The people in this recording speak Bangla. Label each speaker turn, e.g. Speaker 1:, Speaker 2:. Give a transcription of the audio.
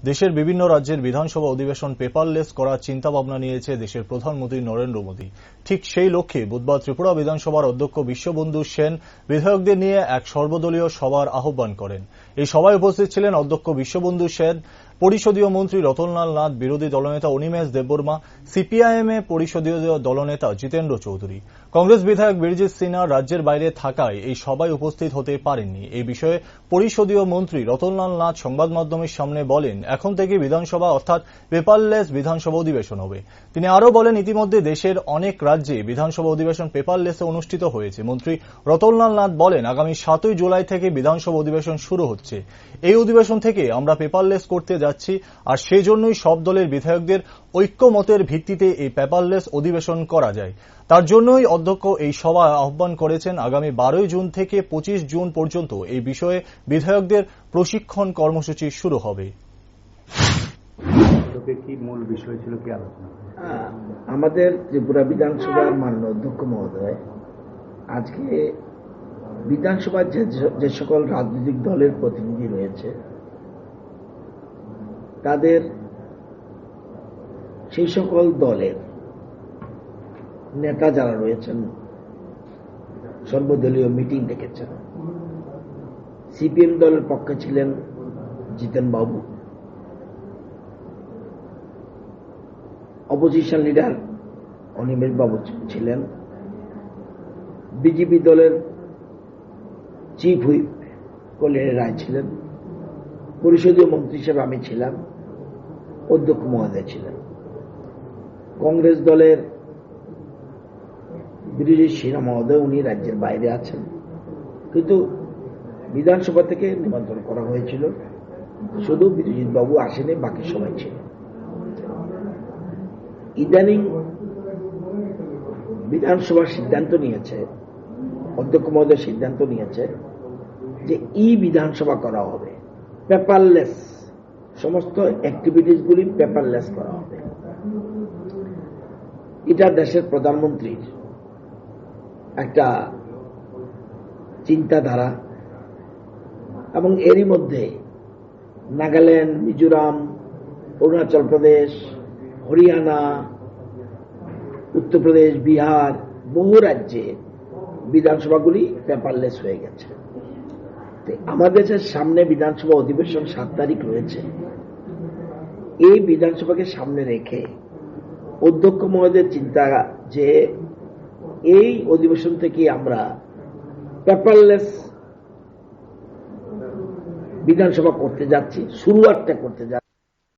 Speaker 1: দেশের বিভিন্ন রাজ্যের বিধানসভা অধিবেশন পেপারলেস করার চিন্তাভাবনা নিয়েছে দেশের প্রধানমন্ত্রী নরেন্দ্র মোদী। ঠিক সেই লক্ষ্যে বুধবার ত্রিপুরা বিধানসভার অধ্যক্ষ বিশ্ববন্ধু সেন বিধায়কদের নিয়ে এক সর্বদলীয় সভার আহ্বান করেন। এই সভায় উপস্থিত ছিলেন অধ্যক্ষ বিশ্ববন্ধু সেন, পরিষদীয় মন্ত্রী রতনলাল নাথ, বিরোধী দলনেতা অনিমেষ দেববর্মা, সিপিআইএম এ পরিষদীয় দলনেতা জিতেন্দ্র চৌধুরী। কংগ্রেস বিধায়ক বীরজিৎ সিনহা রাজ্যের বাইরে থাকায় এই সভায় উপস্থিত হতে পারেননি। এই বিষয়ে পরিষদীয় মন্ত্রী রতনলাল নাথ সংবাদ মাধ্যমের সামনে বলেন, এখন থেকে বিধানসভা অর্থাৎ পেপারলেস বিধানসভা অধিবেশন হবে। তিনি আরও বলেন, ইতিমধ্যে দেশের অনেক রাজ্যে বিধানসভা অধিবেশন পেপারলেসে অনুষ্ঠিত হয়েছে। মন্ত্রী রতনলাল নাথ বলেন, আগামী 7 জুলাই থেকে বিধানসভা অধিবেশন শুরু হচ্ছে। এই অধিবেশন থেকে আমরা পেপারলেস করতে যাচ্ছি, আর সেজন্যই সব দলের বিধায়কদের ঐক্যমতের ভিত্তিতে এই পেপারলেস অধিবেশন করা যায়। তার জন্যই অধ্যক্ষ এই সভা আহ্বান করেছেন। আগামী 12 জুন থেকে 25 জুন পর্যন্ত এই বিষয়ে বিধায়কদের প্রশিক্ষণ কর্মসূচি শুরু হবে।
Speaker 2: কি মূল বিষয় ছিল, কি আলোচনা?
Speaker 3: আমাদের ত্রিপুরা বিধানসভার মাননীয় অধ্যক্ষ মহোদয় আজকে বিধানসভার যে সকল রাজনৈতিক দলের প্রতিনিধি রয়েছে তাদের সেই সকল দলের নেতা যারা রয়েছেন সর্বদলীয় মিটিং ডেকেছেন। সিপিএম দলের পক্ষে ছিলেন জিতেন বাবু, অপোজিশন লিডার অনিমেষ বাবু ছিলেন, বিজেপি দলের চিফ হুইপ কল্যাণী রায় ছিলেন, পরিষদীয় মন্ত্রী হিসেবে আমি ছিলাম, অধ্যক্ষ মহোদয় ছিলেন। কংগ্রেস দলের বীরজিৎ সিনহা মহোদয়, উনি রাজ্যের বাইরে আছেন, কিন্তু বিধানসভা থেকে নিমন্ত্রণ করা হয়েছিল, শুধু বীরজিৎ বাবু আসেনি, বাকি সবাই ছিল। ইদানিং বিধানসভা সিদ্ধান্ত নিয়েছে, অধ্যক্ষ মহোদয় সিদ্ধান্ত নিয়েছে যে ই বিধানসভা করা হবে, পেপারলেস, সমস্ত অ্যাক্টিভিটিস গুলি পেপারলেস করা হবে। এটা দেশের প্রধানমন্ত্রীর একটা চিন্তাধারা, এবং এরই মধ্যে নাগাল্যান্ড, মিজোরাম, অরুণাচল প্রদেশ, হরিয়ানা, উত্তরপ্রদেশ, বিহার, বহু রাজ্যে বিধানসভাগুলি পেপারলেস হয়ে গেছে। আমাদের দেশের সামনে বিধানসভা অধিবেশন 7 তারিখ রয়েছে। এই বিধানসভাকে সামনে রেখে অধ্যক্ষ মহোদয়ের চিন্তা যে এই অধিবেশন থেকে আমরা পেপারলেস বিধানসভা করতে যাচ্ছি, শুরুয়াতটা করতে যাচ্ছি।